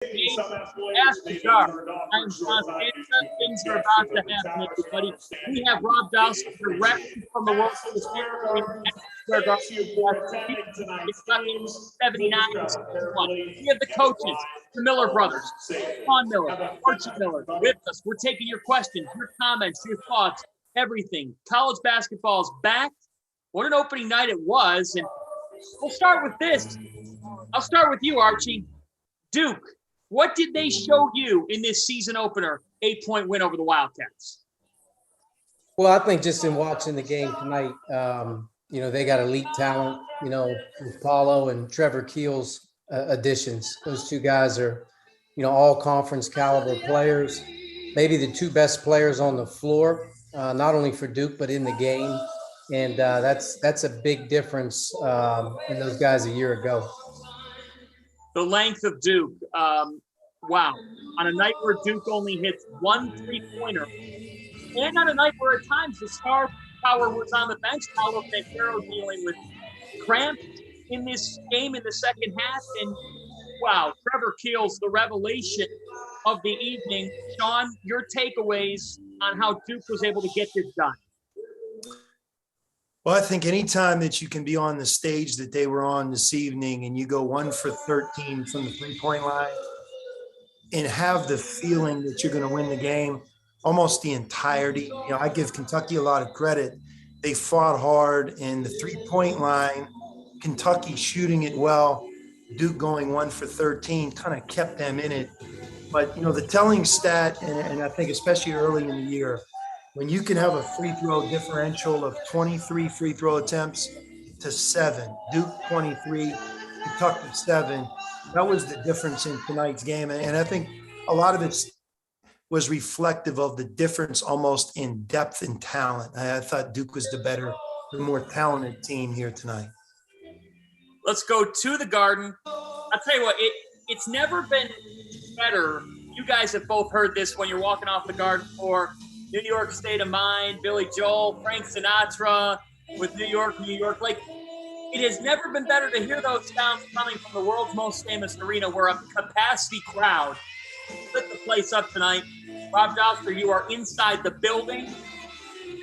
After dark. I'm John Santa. Things are about to happen, everybody. We have Rob Dowski directly from the World Series Arena at Square Garden. It's 79 61. We have the coaches, the Miller brothers, Sean Miller, Archie Miller, with us. We're taking your questions, your comments, your thoughts, everything. College basketball is back. What an opening night it was. And we'll start with this. I'll start with you, Archie. Duke. What did they show you in this season opener 8-point win over the Wildcats? Well, I think just in watching the game tonight, they got elite talent, with Paulo and TREVOR KEELS additions. Those two guys are, all conference caliber players, maybe the two best players on the floor, not only for Duke, but in the game. And that's a big difference in those guys a year ago. The length of Duke, wow. On a night where Duke only hits one three-pointer, and on a night where at times the star power was on the bench, Paolo Banchero dealing with cramps in this game in the second half, and wow, TREVOR KEELS, the revelation of the evening. Sean, your takeaways on how Duke was able to get this done. Well, I think anytime that you can be on the stage that they were on this evening and you go 1 for 13 from the three-point line and have the feeling that you're going to win the game almost the entirety. I give Kentucky a lot of credit. They fought hard, and the three-point line, Kentucky shooting it well, Duke going 1 for 13 kind of kept them in it. But, the telling stat, and I think especially early in the year, when you can have a free throw differential of 23 free throw attempts to 7, Duke 23, Kentucky 7, that was the difference in tonight's game. And I think a lot of it was reflective of the difference almost in depth and talent. I thought Duke was the more talented team here tonight. Let's go to the Garden. I'll tell you what, it's never been better. You guys have both heard this when you're walking off the Garden floor. New York State of Mind, Billy Joel, Frank Sinatra with New York. Like, it has never been better to hear those sounds coming from the world's most famous arena where a capacity crowd lit the place up tonight. Rob Dowski, you are inside the building.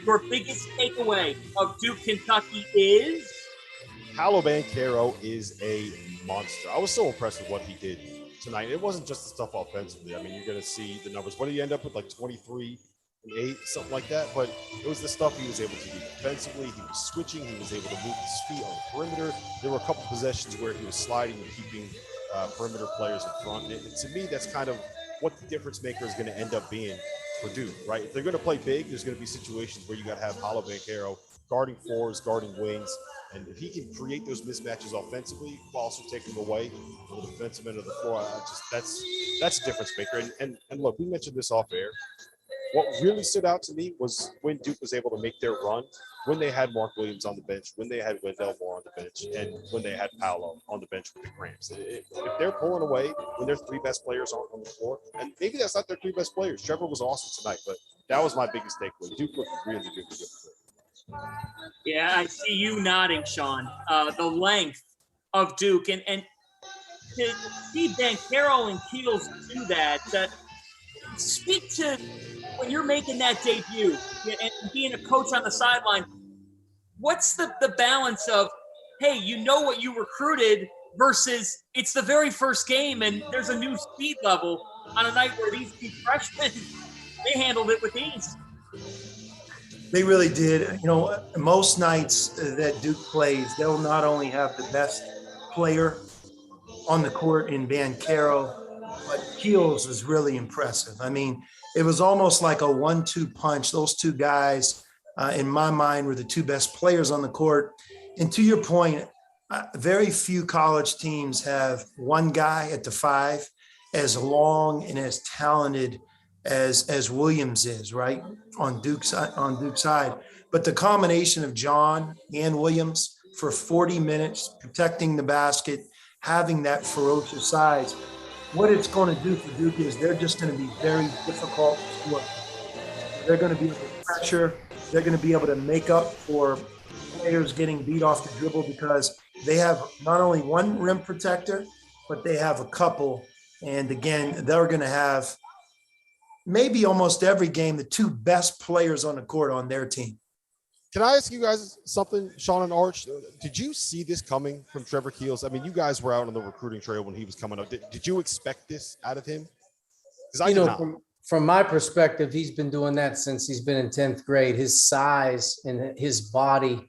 Your biggest takeaway of Duke, Kentucky is? Paolo Banchero is a monster. I was so impressed with what he did tonight. It wasn't just the stuff offensively. I mean, you're going to see the numbers. What did he end up with, like 23 and 8, something like that? But it was the stuff he was able to do defensively. He was switching. He was able to move his feet on the perimeter. There were a couple possessions where he was sliding and keeping perimeter players in front. And to me, that's kind of what the difference maker is going to end up being for Duke, right? If they're going to play big, there's going to be situations where you got to have Paolo Banchero guarding fours, guarding wings. And if he can create those mismatches offensively while also taking them away on the defensive end of the floor, that's a difference maker. And look, we mentioned this off air. What really stood out to me was when Duke was able to make their run, when they had Mark Williams on the bench, when they had Wendell Moore on the bench, and when they had Paolo on the bench with the cramps. If they're pulling away when their three best players aren't on the floor, and maybe that's not their three best players. TREVOR was awesome tonight, but that was my biggest takeaway. Duke looked really good. Yeah, I see you nodding, Sean. The length of Duke, and to see Banchero and KEELS do that, speak to when you're making that debut and being a coach on the sideline. What's the balance of, hey, you know what you recruited versus it's the very first game and there's a new speed level on a night where these two freshmen, they handled it with ease. They really did. Most nights that Duke plays, they'll not only have the best player on the court in Banchero, but KEELS is really impressive. I mean, it was almost like a 1-2 punch. Those two guys, in my mind, were the two best players on the court. And to your point, very few college teams have one guy at the 5 as long and as talented as Williams is, right, on Duke's side. But the combination of John and Williams for 40 minutes, protecting the basket, having that ferocious size, what it's going to do for Duke is they're just going to be very difficult to score. They're going to be able to pressure. They're going to be able to make up for players getting beat off the dribble because they have not only one rim protector, but they have a couple And again, they're going to have maybe almost every game the two best players on the court on their team. Can I ask you guys something, Sean and Arch? Did you see this coming from Trevor Keels? I mean, you guys were out on the recruiting trail when he was coming up. Did you expect this out of him? Because I did not. From my perspective, he's been doing that since he's been in 10th grade. His size and his body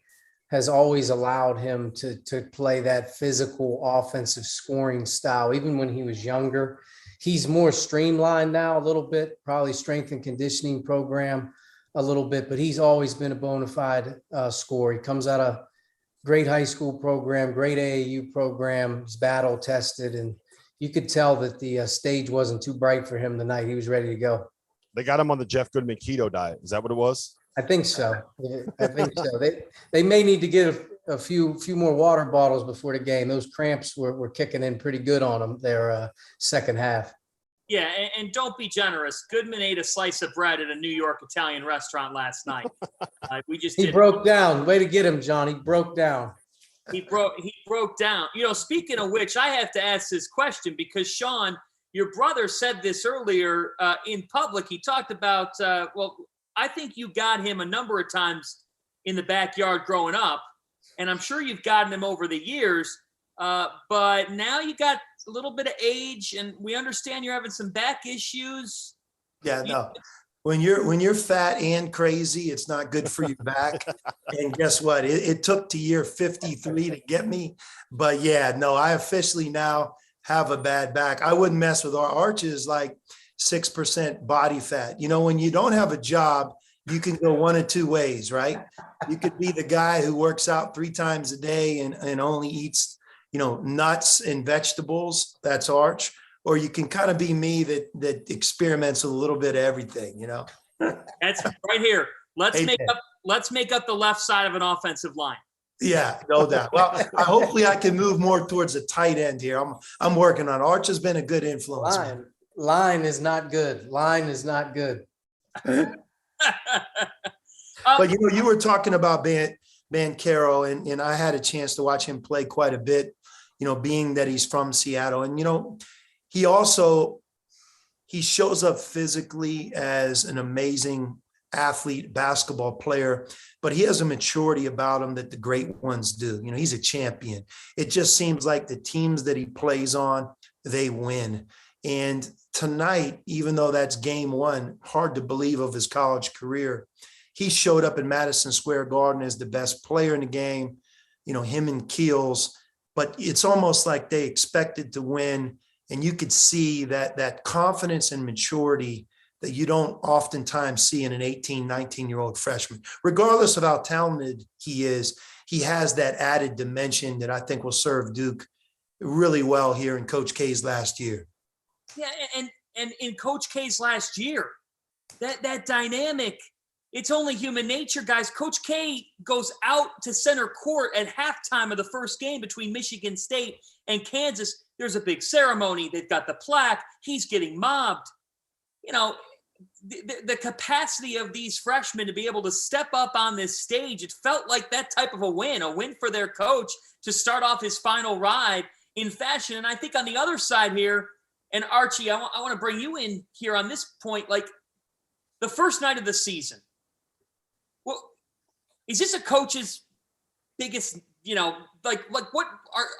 has always allowed him to play that physical offensive scoring style. Even when he was younger, he's more streamlined now a little bit, probably strength and conditioning program a little bit, but he's always been a bona fide scorer. He comes out of great high school program, great AAU program. He's battle tested, and you could tell that the stage wasn't too bright for him tonight. He was ready to go. They got him on the Jeff Goodman keto diet. Is that what it was? I think so. I think so. They may need to get a few more water bottles before the game. Those cramps were kicking in pretty good on them their second half. Yeah, and don't be generous. Goodman ate a slice of bread at a New York Italian restaurant last night. He broke down. Way to get him, John. He broke down. He broke down. You know, speaking of which, I have to ask this question because, Sean, your brother said this earlier in public. He talked about, I think you got him a number of times in the backyard growing up, and I'm sure you've gotten him over the years. But now you got a little bit of age, and we understand you're having some back issues. Yeah, no. When you're fat and crazy, it's not good for your back. And guess what? It took to year 53 to get me. But yeah, no, I officially now have a bad back. I wouldn't mess with Archie's like 6% body fat. You know, when you don't have a job, you can go one of two ways, right? You could be the guy who works out 3 times a day and only eats, you know, nuts and vegetables. That's Arch. Or you can kind of be me that experiments with a little bit of everything, you know. That's right here. Let's make up the left side of an offensive line. Yeah, no doubt. Well, hopefully I can move more towards a tight end here. I'm working on. Arch has been a good influence. Line is not good. Line is not good. But you know, you were talking about Banchero, and I had a chance to watch him play quite a bit. You know, being that he's from Seattle, and you know. He shows up physically as an amazing athlete, basketball player, but he has a maturity about him that the great ones do. You know, he's a champion. It just seems like the teams that he plays on, they win. And tonight, even though that's game one, hard to believe of his college career, he showed up in Madison Square Garden as the best player in the game, you know, him and Keels, but it's almost like they expected to win. And you could see that confidence and maturity that you don't oftentimes see in an 18, 19-year-old freshman. Regardless of how talented he is, he has that added dimension that I think will serve Duke really well here in Coach K's last year. Yeah, and in Coach K's last year, that dynamic, it's only human nature, guys. Coach K goes out to center court at halftime of the first game between Michigan State and Kansas. There's a big ceremony. They've got the plaque. He's getting mobbed. You know, the capacity of these freshmen to be able to step up on this stage, it felt like that type of a win for their coach to start off his final ride in fashion. And I think on the other side here, and Archie, I want to bring you in here on this point, like the first night of the season. Well, is this a coach's biggest, you know, like what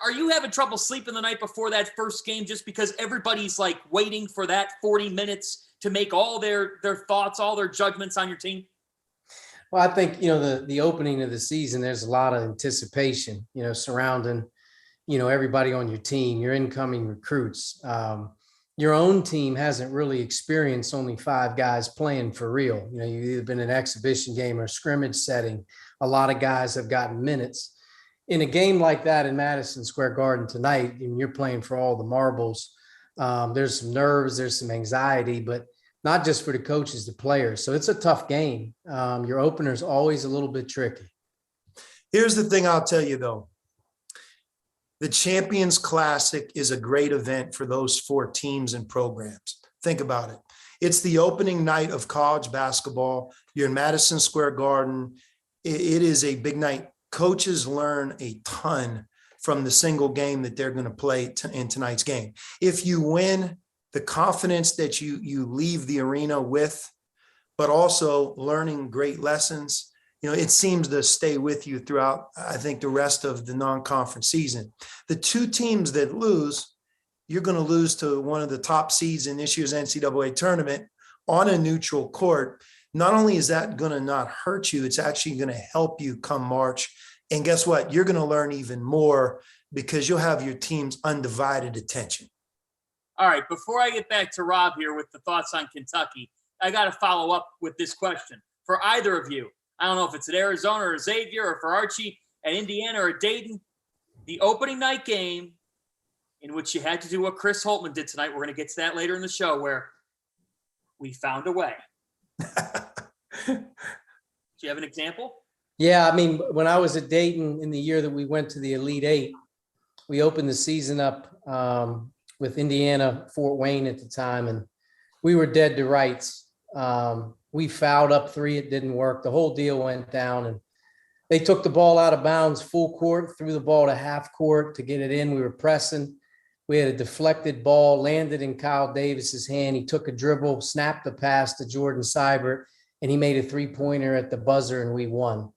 are you having trouble sleeping the night before that first game just because everybody's like waiting for that 40 minutes to make all their thoughts, all their judgments on your team? Well, I think, you know, the opening of the season, there's a lot of anticipation, you know, surrounding, you know, everybody on your team, your incoming recruits. Your own team hasn't really experienced only 5 guys playing for real. You know, you've either been an exhibition game or a scrimmage setting. A lot of guys have gotten minutes. In a game like that in Madison Square Garden tonight, and you're playing for all the marbles, there's some nerves, there's some anxiety, but not just for the coaches, the players. So it's a tough game. Your opener's always a little bit tricky. Here's the thing I'll tell you, though. The Champions Classic is a great event for those 4 teams and programs. Think about it. It's the opening night of college basketball. You're in Madison Square Garden. It is a big night. Coaches learn a ton from the single game that they're going to play in tonight's game. If you win, the confidence that you leave the arena with, but also learning great lessons, it seems to stay with you throughout, I think, the rest of the non-conference season. The two teams that lose, you're going to lose to one of the top seeds in this year's NCAA tournament on a neutral court. Not only is that going to not hurt you, it's actually going to help you come March. And guess what? You're going to learn even more because you'll have your team's undivided attention. All right, before I get back to Rob here with the thoughts on Kentucky, I got to follow up with this question. For either of you, I don't know if it's at Arizona or Xavier, or for Archie at Indiana or at Dayton, the opening night game in which you had to do what Chris Holtmann did tonight, we're going to get to that later in the show, where we found a way. Do you have an example? Yeah, I mean, when I was at Dayton in the year that we went to the Elite Eight, we opened the season up with Indiana, Fort Wayne at the time, and we were dead to rights. We fouled up 3, it didn't work. The whole deal went down, and they took the ball out of bounds full court, threw the ball to half court to get it in. We were pressing. We had a deflected ball, landed in Kyle Davis's hand. He took a dribble, snapped the pass to Jordan Seibert, and he made a 3-pointer at the buzzer, and we won.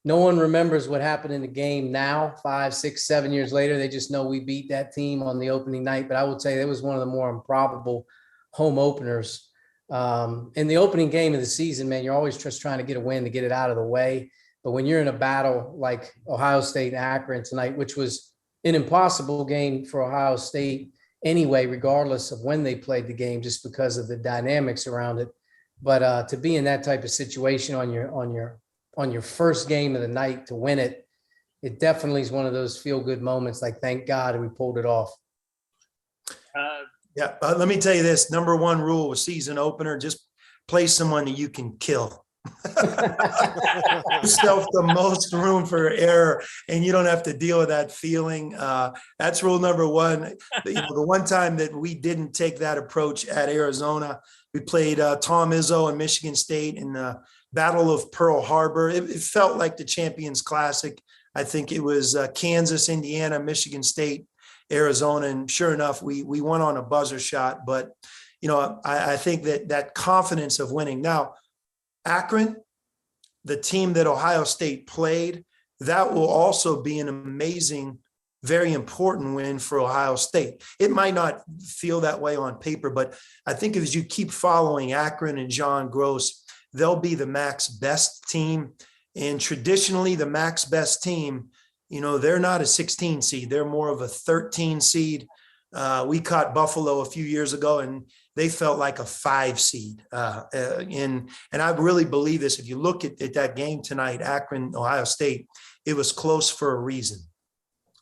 No one remembers what happened in the game now, 5, 6, 7 years later. They just know we beat that team on the opening night. But I will tell you, it was one of the more improbable home openers. In the opening game of the season, man, you're always just trying to get a win to get it out of the way. But when you're in a battle like Ohio State and Akron tonight, which was an impossible game for Ohio State anyway, regardless of when they played the game, just because of the dynamics around it. But to be in that type of situation on your first game of the night to win it, it definitely is one of those feel-good moments. Like, thank God we pulled it off. Let me tell you this. Number one rule with season opener, just play someone that you can kill. Yourself the most room for error, and you don't have to deal with that feeling. That's rule number one. The one time that we didn't take that approach at Arizona, we played Tom Izzo and Michigan State in the Battle of Pearl Harbor. It felt like the Champions Classic. I think it was Kansas, Indiana, Michigan State, Arizona, and sure enough, we won on a buzzer shot. But I think that confidence of winning. Now, Akron, the team that Ohio State played, that will also be an amazing, very important win for Ohio State. It might not feel that way on paper, but I think as you keep following Akron and John Gross, they'll be the MAC's best team. And traditionally, the MAC's best team, they're not a 16 seed. They're more of a 13 seed. We caught Buffalo a few years ago, and they felt like a 5 seed. And I really believe this. If you look at that game tonight, Akron, Ohio State, it was close for a reason.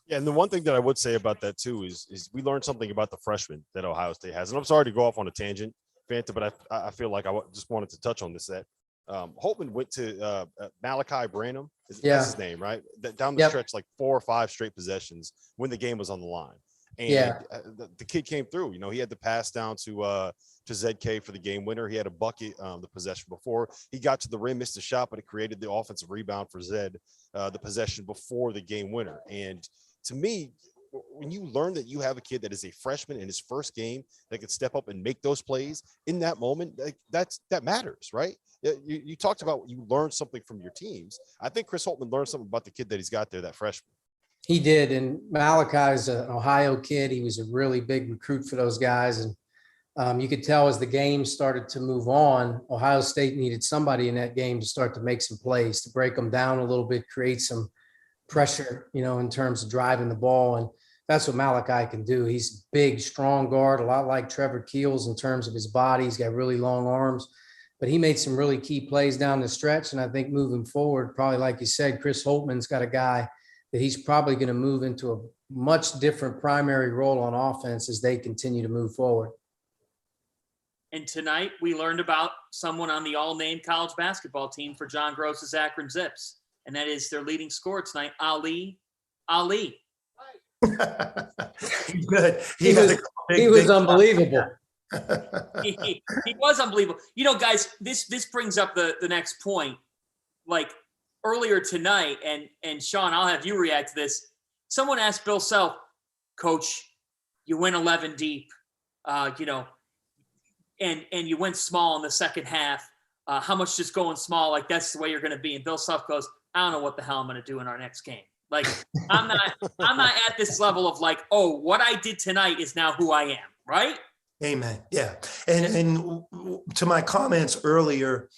Yeah, and the one thing that I would say about that too is we learned something about the freshmen that Ohio State has. And I'm sorry to go off on a tangent, Fanta, but I feel like I just wanted to touch on this. That Holtmann went to Malachi Branham. That's his name, right? Down the stretch, like 4 or 5 straight possessions when the game was on the line. And the kid came through. He had the pass down to ZK for the game winner. He had a bucket the possession before. He got to the rim, missed a shot, but it created the offensive rebound for Zed, the possession before the game winner. And to me, when you learn that you have a kid that is a freshman in his first game that can step up and make those plays in that moment, that matters, right? You talked about you learned something from your teams. I think Chris Holtmann learned something about the kid that he's got there, that freshman. He did. And Malachi is an Ohio kid. He was a really big recruit for those guys. And you could tell as the game started to move on, Ohio State needed somebody in that game to start to make some plays, to break them down a little bit, create some pressure, in terms of driving the ball. And that's what Malachi can do. He's a big, strong guard, a lot like TREVOR KEELS in terms of his body. He's got really long arms, but he made some really key plays down the stretch. And I think moving forward, probably like you said, Chris Holtmann's got a guy that he's probably going to move into a much different primary role on offense as they continue to move forward. And tonight we learned about someone on the all-named college basketball team for John Gross's Akron Zips, and that is their leading scorer tonight, Ali. He's good. He was unbelievable. he was unbelievable. Guys, this brings up the next point. Like earlier tonight, and Sean, I'll have you react to this. someone asked Bill Self, Coach, you went 11 deep, you know, and you went small in the second half. How much just going small, like that's the way you're going to be? And Bill Self goes, I don't know what the hell I'm going to do in our next game. Like I'm not at this level of like, oh, what I did tonight is now who I am, right? Amen. Yeah. And to my comments earlier,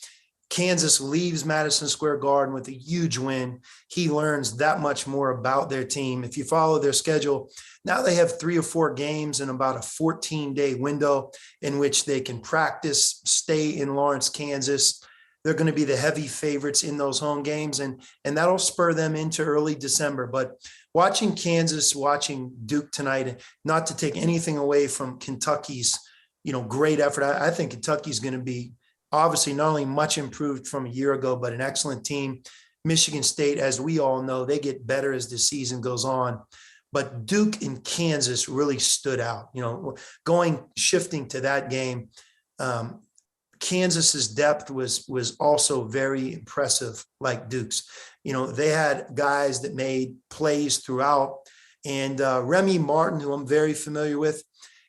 Kansas leaves Madison Square Garden with a huge win. He learns that much more about their team. If you follow their schedule, now they have 3 or 4 games in about a 14-day window in which they can practice, stay in Lawrence, Kansas. They're going to be the heavy favorites in those home games, and that'll spur them into early December. But watching Kansas, watching Duke tonight, not to take anything away from Kentucky's, great effort. I think Kentucky's going to be obviously not only much improved from a year ago, but an excellent team. Michigan State, as we all know, they get better as the season goes on. But Duke and Kansas really stood out. Shifting to that game, Kansas's depth was also very impressive, like Duke's. They had guys that made plays throughout. And Remy Martin, who I'm very familiar with,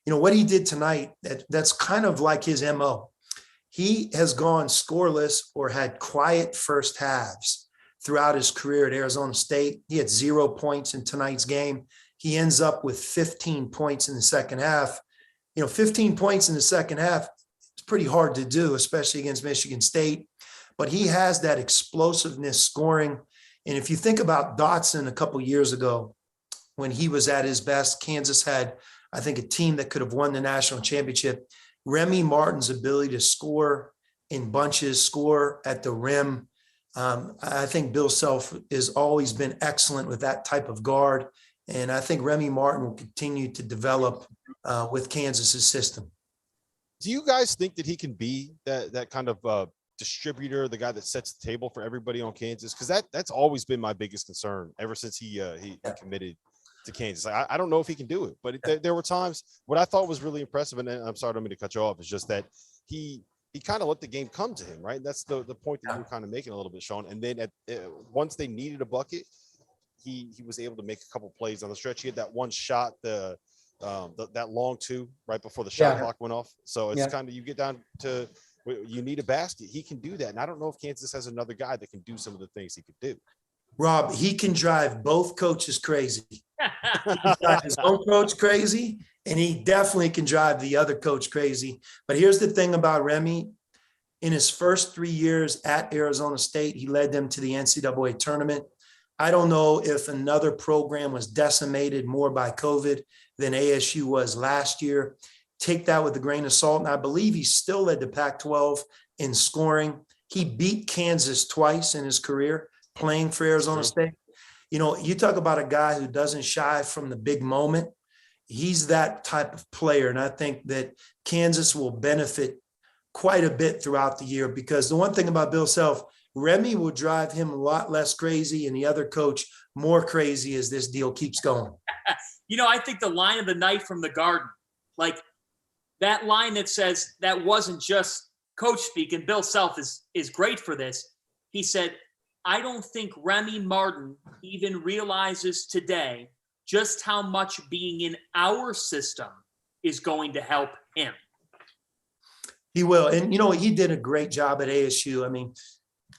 what he did tonight, that's kind of like his MO. He has gone scoreless or had quiet first halves throughout his career at Arizona State. He had 0 points in tonight's game. He ends up with 15 points in the second half. 15 points in the second half, it's pretty hard to do, especially against Michigan State. But he has that explosiveness scoring. And if you think about Dotson a couple years ago, when he was at his best, Kansas had, I think, a team that could have won the national championship. Remy Martin's ability to score in bunches, score at the rim. I think Bill Self has always been excellent with that type of guard. And I think Remy Martin will continue to develop with Kansas's system. Do you guys think that he can be that kind of distributor, the guy that sets the table for everybody on Kansas? Because that's always been my biggest concern ever since he committed to Kansas. I don't know if he can do it, but there were times. What I thought was really impressive, and I'm sorry, I don't mean to cut you off, is just that he kind of let the game come to him, right? That's the point that you were kind of making a little bit, Sean. And then once they needed a bucket, he was able to make a couple plays on the stretch. He had that one shot, that long 2 right before the shot clock went off. So it's kind of, you get down to, you need a basket. He can do that. And I don't know if Kansas has another guy that can do some of the things he could do. Rob, he can drive both coaches crazy. He can drive his own coach crazy, and he definitely can drive the other coach crazy. But here's the thing about Remy. In his first 3 years at Arizona State, he led them to the NCAA tournament. I don't know if another program was decimated more by COVID than ASU was last year. Take that with a grain of salt. And I believe he still led the Pac-12 in scoring. He beat Kansas twice in his career playing for Arizona State. You talk about a guy who doesn't shy from the big moment. He's that type of player. And I think that Kansas will benefit quite a bit throughout the year, because the one thing about Bill Self, Remy will drive him a lot less crazy and the other coach more crazy as this deal keeps going. I think the line of the night from the Garden, like that line that says that wasn't just coach speak, and Bill Self is great for this. He said, I don't think Remy Martin even realizes today just how much being in our system is going to help him. He will. And, he did a great job at ASU. I mean,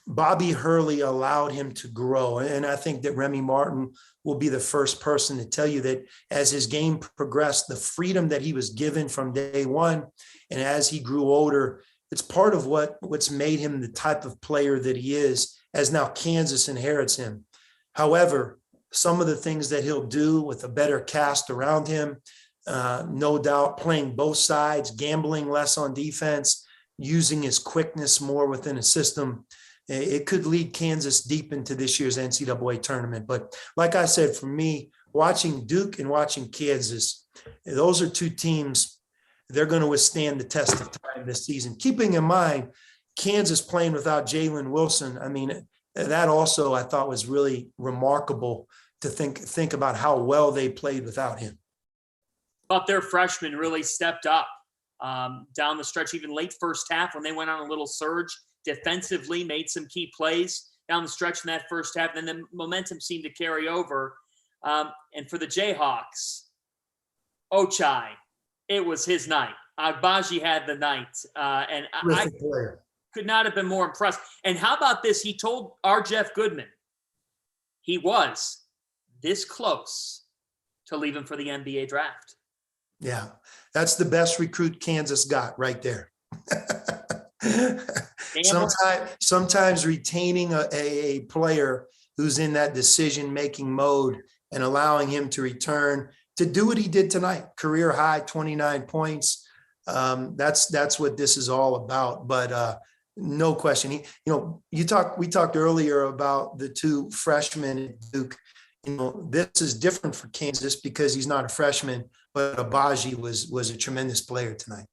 Bobby Hurley allowed him to grow. And I think that Remy Martin will be the first person to tell you that as his game progressed, the freedom that he was given from day one, and as he grew older, it's part of what's made him the type of player that he is, as now Kansas inherits him. However, some of the things that he'll do with a better cast around him, no doubt playing both sides, gambling less on defense, using his quickness more within a system, it could lead Kansas deep into this year's NCAA tournament. But like I said, for me, watching Duke and watching Kansas, those are two teams, they're going to withstand the test of time this season. Keeping in mind, Kansas playing without Jalen Wilson, I mean, that also I thought was really remarkable to think about how well they played without him. But their freshmen really stepped up down the stretch, even late first half when they went on a little surge defensively, made some key plays down the stretch in that first half. And then the momentum seemed to carry over. And for the Jayhawks, Ochai, it was his night. Agbaji had the night. And I Terrific player. could not have been more impressed. And how about this? He told our Jeff Goodman he was this close to leaving for the NBA draft. Yeah, that's the best recruit Kansas got right there. Sometimes retaining a player who's in that decision-making mode and allowing him to return to do what he did tonight, career high 29 points. That's what this is all about. But no question, we talked earlier about the two freshmen at Duke. This is different for Kansas because he's not a freshman, but Agbaji was a tremendous player tonight.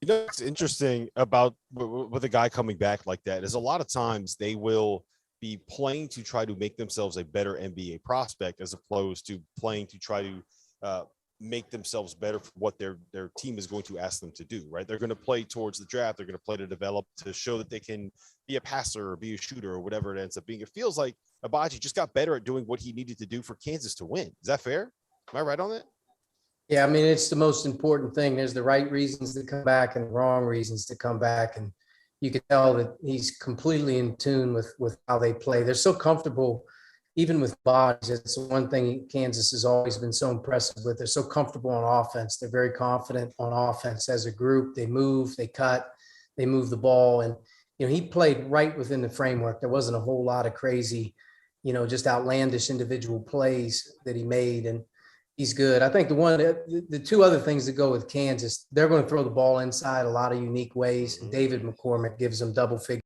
What's interesting about with a guy coming back like that is a lot of times they will be playing to try to make themselves a better NBA prospect as opposed to playing to try to make themselves better for what their team is going to ask them to do, right? They're going to play towards the draft. They're going to play to develop, to show that they can be a passer or be a shooter or whatever it ends up being. It feels like Agbaji just got better at doing what he needed to do for Kansas to win. Is that fair? Am I right on that? Yeah, I mean, it's the most important thing. There's the right reasons to come back and the wrong reasons to come back. And you can tell that he's completely in tune with how they play. They're so comfortable, even with bodies. It's one thing Kansas has always been so impressive with. They're so comfortable on offense. They're very confident on offense as a group. They move, they cut, they move the ball. And, he played right within the framework. There wasn't a whole lot of crazy, just outlandish individual plays that he made. And he's good. I think the two other things that go with Kansas, they're going to throw the ball inside a lot of unique ways. And David McCormick gives them double figure